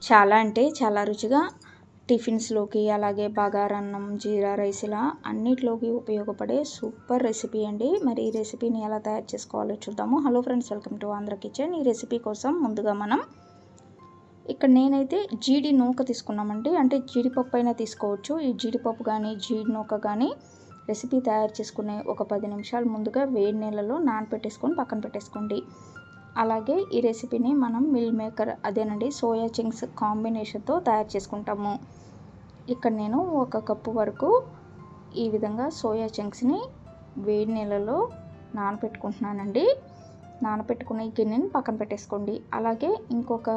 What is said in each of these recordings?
చాలా అంటే చాలా రుచిగా టిఫిన్స్లోకి అలాగే బగారన్నం జీరా రైస్ ఇలా అన్నిట్లోకి ఉపయోగపడే సూపర్ రెసిపీ అండి. మరి ఈ రెసిపీని ఎలా తయారు చేసుకోవాలో చూద్దాము. Hello friends, welcome to Andhra kitchen. ఈ రెసిపీ కోసం ముందుగా మనం ఇక్కడ నేనైతే జీడి నూక తీసుకున్నామండి. అంటే జీడిపప్పు అయినా తీసుకోవచ్చు. ఈ జీడిపప్పు కానీ జీడి నూక కానీ రెసిపీ తయారు చేసుకునే ఒక 10 నిమిషాలు ముందుగా వేడి నీళ్ళలో నానబెట్టేసుకొని పక్కన పెట్టేసుకోండి. అలాగే ఈ రెసిపీని మనం మిల్ మేకర్ అదేనండి సోయా చంక్స్ కాంబినేషన్తో తయారు చేసుకుంటాము. ఇక్కడ నేను 1 కప్పు వరకు ఈ విధంగా సోయా చంక్స్ని వేడి నీళ్ళలో నానబెట్టుకుంటున్నానండి. నానబెట్టుకునే గిన్నెని పక్కన పెట్టేసుకోండి. అలాగే ఇంకొక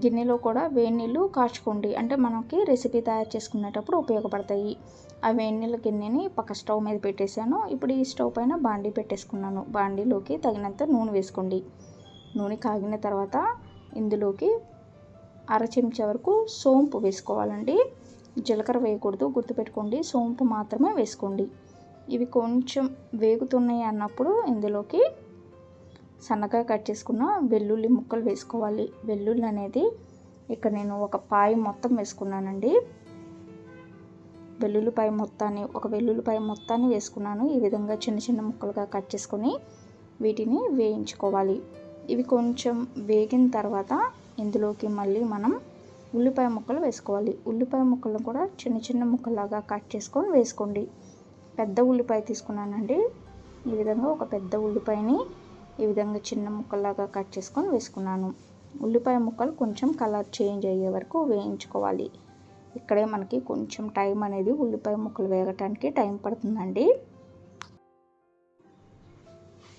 గిన్నెలో కూడా వేడి నీళ్ళు కాచుకోండి. అంటే మనకి రెసిపీ తయారు చేసుకునేటప్పుడు ఉపయోగపడతాయి. ఆ వేడి నీళ్ళ గిన్నెని పక్క స్టవ్ మీద పెట్టేశాను. ఇప్పుడు ఈ స్టవ్ పైన బాండీ పెట్టేసుకున్నాను. బాండీలోకి తగినంత నూనె వేసుకోండి. నూనె కాగిన తర్వాత ఇందులోకి 1/2 చెంచా వరకు సోంపు వేసుకోవాలండి. జీలకర్ర వేయకూడదు, గుర్తుపెట్టుకోండి. సోంపు మాత్రమే వేసుకోండి. ఇవి కొంచెం వేగుతున్నాయి అన్నప్పుడు ఇందులోకి సన్నగా కట్ చేసుకున్న వెల్లుల్లి ముక్కలు వేసుకోవాలి. వెల్లుల్లి అనేది ఇక్కడ నేను ఒక పాయి మొత్తం వేసుకున్నానండి. ఒక వెల్లుల్లిపాయ మొత్తాన్ని వేసుకున్నాను. ఈ విధంగా చిన్న చిన్న ముక్కలుగా కట్ చేసుకొని వీటిని వేయించుకోవాలి. ఇవి కొంచెం వేగిన తర్వాత ఇందులోకి మళ్ళీ మనం ఉల్లిపాయ ముక్కలు వేసుకోవాలి. ఉల్లిపాయ ముక్కలను కూడా చిన్న చిన్న ముక్కలాగా కట్ చేసుకొని వేసుకోండి. పెద్ద ఉల్లిపాయ తీసుకున్నానండి. ఈ విధంగా ఒక పెద్ద ఉల్లిపాయని ఈ విధంగా చిన్న ముక్కల్లాగా కట్ చేసుకొని వేసుకున్నాను. ఉల్లిపాయ ముక్కలు కొంచెం కలర్ చేంజ్ అయ్యే వరకు వేయించుకోవాలి. ఇక్కడే మనకి కొంచెం టైం అనేది ఉల్లిపాయ ముక్కలు వేగటానికి టైం పడుతుందండి.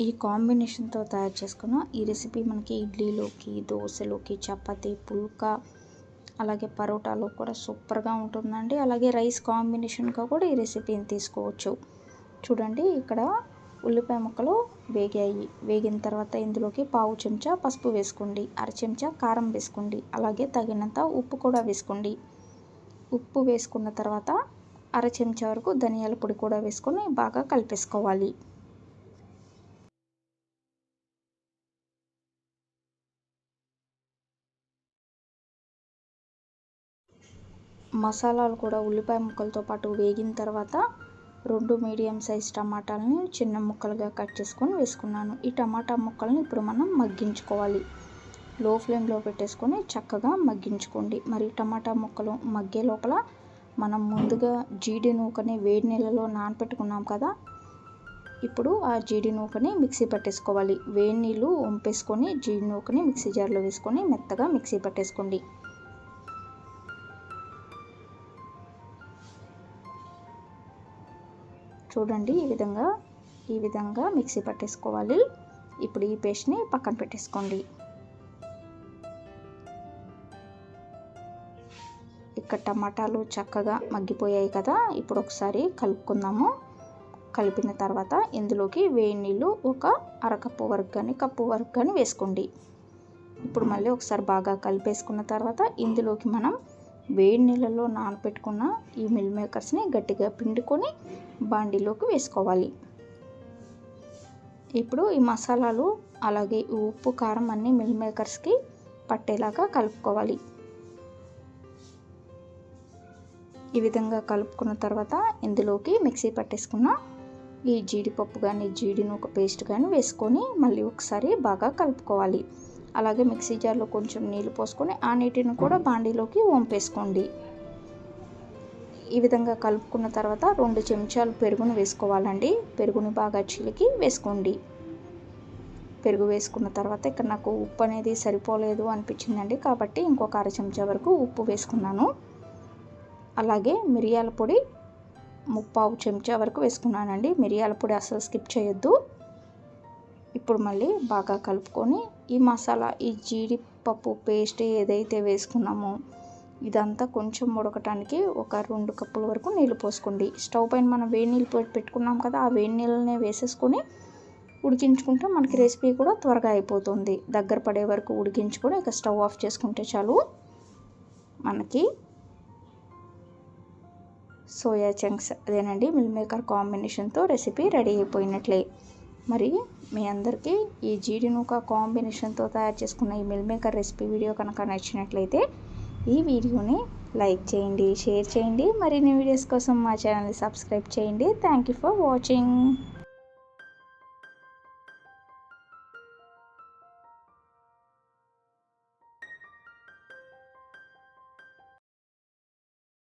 ఈ కాంబినేషన్తో తయారు చేసుకున్న ఈ రెసిపీ మనకి ఇడ్లీలోకి, దోశలోకి, చపాతీ, పుల్కా అలాగే పరోటాలో కూడా సూపర్గా ఉంటుందండి. అలాగే రైస్ కాంబినేషన్గా కూడా ఈ రెసిపీని తీసుకోవచ్చు. చూడండి, ఇక్కడ ఉల్లిపాయ ముక్కలు వేగాయి. వేగిన తర్వాత ఇందులోకి 1/2 చెంచా పసుపు వేసుకోండి. 1/2 చెంచా కారం వేసుకోండి. అలాగే తగినంత ఉప్పు కూడా వేసుకోండి. ఉప్పు వేసుకున్న తర్వాత 1/2 చెంచా వరకు ధనియాల పొడి కూడా వేసుకొని బాగా కలిపేసుకోవాలి. మసాలాలు కూడా ఉల్లిపాయ ముక్కలతో పాటు వేగిన తర్వాత 2 మీడియం సైజ్ టమాటాలని చిన్న ముక్కలుగా కట్ చేసుకొని వేసుకున్నాను. ఈ టమాటా ముక్కల్ని ఇప్పుడు మనం మగ్గించుకోవాలి. లో ఫ్లేమ్లో పెట్టేసుకొని చక్కగా మగ్గించుకోండి. మరి టమాటా ముక్కలు మగ్గే లోపల మనం ముందుగా జీడి నూకని వేడి నీళ్ళలో నానబెట్టుకున్నాం కదా, ఇప్పుడు ఆ జీడి నూకని మిక్సీ పట్టేసుకోవాలి. వేడి నీళ్ళు వంపేసుకొని జీడి నూకని మిక్సీ జార్లో వేసుకొని మెత్తగా మిక్సీ పట్టేసుకోండి. చూడండి, ఈ విధంగా మిక్సీ పట్టేసుకోవాలి. ఇప్పుడు ఈ పేస్ట్ని పక్కన పెట్టేసుకోండి. ఇక్కడ టమాటాలు చక్కగా మగ్గిపోయాయి కదా, ఇప్పుడు ఒకసారి కలుపుకుందాము. కలిపిన తర్వాత ఇందులోకి వేడి నీళ్ళు ఒక 1/2 కప్పు వరకు కానీ వేసుకోండి. ఇప్పుడు మళ్ళీ ఒకసారి బాగా కలిపేసుకున్న తర్వాత ఇందులోకి మనం వేడి నీళ్ళలో నానబెట్టుకున్న ఈ మిల్ మేకర్స్ని గట్టిగా పిండుకొని బాండీలోకి వేసుకోవాలి. ఇప్పుడు ఈ మసాలాలు అలాగే ఉప్పు కారం అన్నీ మిల్ మేకర్స్కి పట్టేలాగా కలుపుకోవాలి. ఈ విధంగా కలుపుకున్న తర్వాత ఇందులోకి మిక్సీ పట్టేసుకున్న ఈ జీడిపప్పు కానీ జీడి నూక పేస్ట్ కానీ వేసుకొని మళ్ళీ ఒకసారి బాగా కలుపుకోవాలి. అలాగే మిక్సీ జార్లో కొంచెం నీళ్ళు పోసుకొని ఆ నీటిని కూడా బాండీలోకి వంపేసుకోండి. ఈ విధంగా కలుపుకున్న తర్వాత 2 చెంచాలు పెరుగును వేసుకోవాలండి. పెరుగుని బాగా చిలికి వేసుకోండి. పెరుగు వేసుకున్న తర్వాత ఇక్కడ నాకు ఉప్పు అనేది సరిపోలేదు అనిపించిందండి, కాబట్టి ఇంకొక 1/2 చెంచా వరకు ఉప్పు వేసుకున్నాను. అలాగే మిరియాల పొడి 3/4 చెంచా వరకు వేసుకున్నానండి. మిరియాల పొడి అసలు స్కిప్ చేయొద్దు. ఇప్పుడు మళ్ళీ బాగా కలుపుకొని ఈ మసాలా ఈ జీడిపప్పు పేస్ట్ ఏదైతే వేసుకున్నామో ఇదంతా కొంచెం ఉడకటానికి ఒక 2 కప్పుల వరకు నీళ్ళు పోసుకోండి. స్టవ్ పైన మనం వేడి నీళ్ళు పెట్టుకున్నాం కదా, ఆ వేడి నీళ్ళనే వేసేసుకొని ఉడికించుకుంటే మనకి రెసిపీ కూడా త్వరగా అయిపోతుంది. దగ్గర పడే వరకు ఉడికించుకొని ఇక స్టవ్ ఆఫ్ చేసుకుంటే చాలు. మనకి సోయా చంక్స్ అదేనండి మిల్ మేకర్ కాంబినేషన్తో రెసిపీ రెడీ అయిపోయినట్లే. మరి మీ అందరికీ ఈ జీడి నూక కాంబినేషన్తో తయారు చేసుకున్న ఈ మిల్ మేకర్ రెసిపీ వీడియో కనుక నచ్చినట్లయితే ఈ వీడియోని లైక్ చేయండి, షేర్ చేయండి. మరిన్ని వీడియోస్ కోసం మా ఛానల్ని సబ్స్క్రైబ్ చేయండి. Thank you for watching.